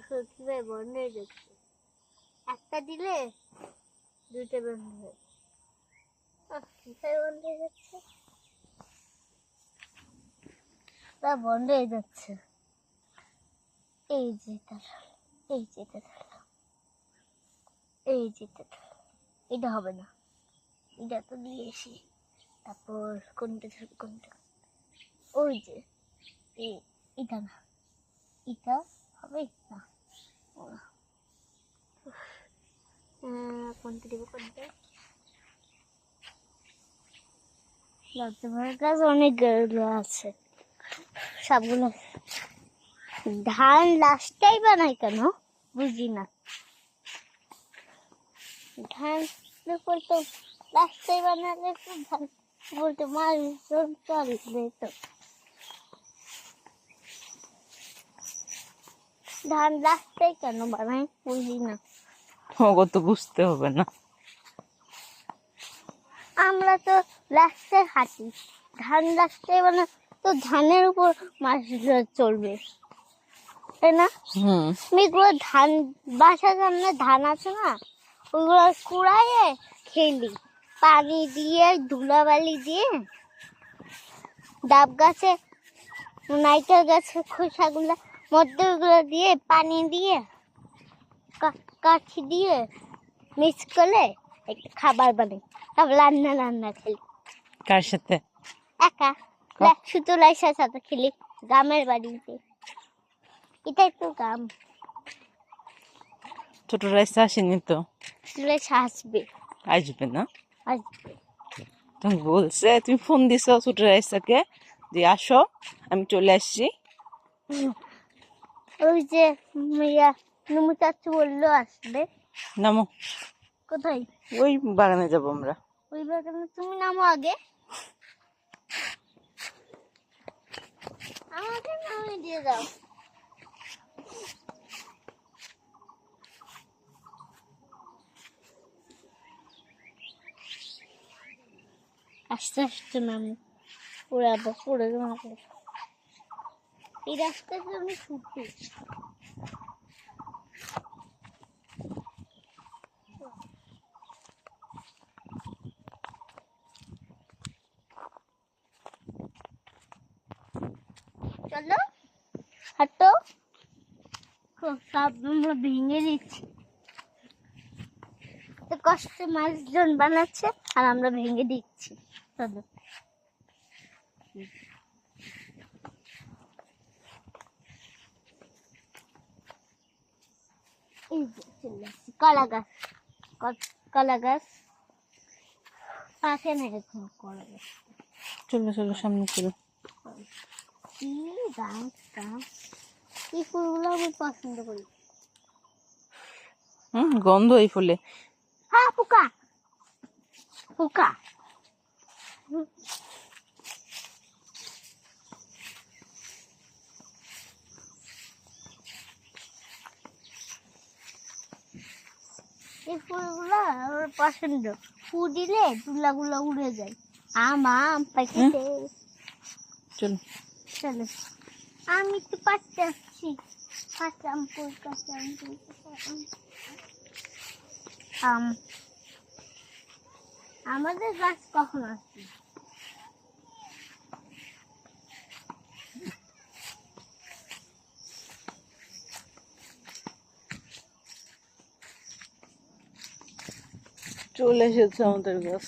সত্যি বন্ধ হয়ে যাচ্ছে, একটা দিলে দুইটা বন্ধ হয়ে বন্ধ হয়ে যাচ্ছে, তা বন্ধ হয়ে যাচ্ছে। এই যে এই যে এই যে এটা হবে না, এটা তো দিয়ে এসি, তারপর কোনটা ধরবে কোনটা, ওই যে এটা না, এটা হবে না, কোনটা দিব কোনটা। লজ্জা ভরার কাজ অনেকগুলো আছে, সবগুলো ধান লাস্টেই বানাই কেন বুঝি না, ধান তো লাস্টেই বানালে তো ধান বলতে মানুষজন চলবে তো, ধান লাস্টেই কেন বানাই বুঝি না। অত বুঝতে হবে না, আমরা তো লাস্টে হাঁটি, ধান লাস্টে মানে তো ধানের উপর মাছগুলো চলবে, তাই না? এগুলো ধান বাসার সামনে ধান আছে না, ওগুলো কুড়াইয়ে খেলি, পানি দিয়ে ধুলাবালি দিয়ে, ডাব গাছে নাইকেল গাছের খোসাগুলো মধ্যে ওগুলো দিয়ে পানি দিয়ে কাঠি দিয়ে মিক্স করে একটা খাবার বানাই, তারপর রান্না খেলি। কার সাথে? একা, শুধু লাইসার সাথে খেলি গ্রামের বাড়িতে, এটাই তো গ্রাম। ছোট রাইসা আসেনি তো? আসবে, আসবে না? আসবে। তুমি বলছে, তুমি ফোন দিছো ছোট রাইসাকে যে আসো, আমি চলে আসছি। ওই যে নুমু চাচু বললো আসবে। নামো। কোথায়? ওই বাগানে যাবো আমরা। ওই বাগানে তুমি নামো আগে, আমাকে নামিয়ে দিয়ে দাও। আস্তে আস্তে নামো, পুরাবো পুরো তোমাকে, এই রাস্তাতে আমি ছুটি। চলো হাঁটো, সব আমরা ভেঙে দিচ্ছি, তো কষ্টে মানুষজন বানাচ্ছে আর আমরা ভেঙে দিচ্ছি। চলো, এই যে চলে আসছি, কলা গাছ, কলা গাছ পাশে নেই এখন, কলা গাছ। চলো চলো সামনে চলো। কি গাছটা, এই ফুলগুলো আমি পছন্দ করি। গন্ধ এই ফুলে। হ্যাঁ, পোকা পোকা। এই ফুলগুলো আমার পছন্দ, ফু দিলে তুলাগুলো উড়ে যায়, আম পাইতে। চলো চলো, আমি তো পাচ্ছে আসছি, আম আমাদের গাছ কখন আসছে? চলে এসেছে আমাদের গাছ।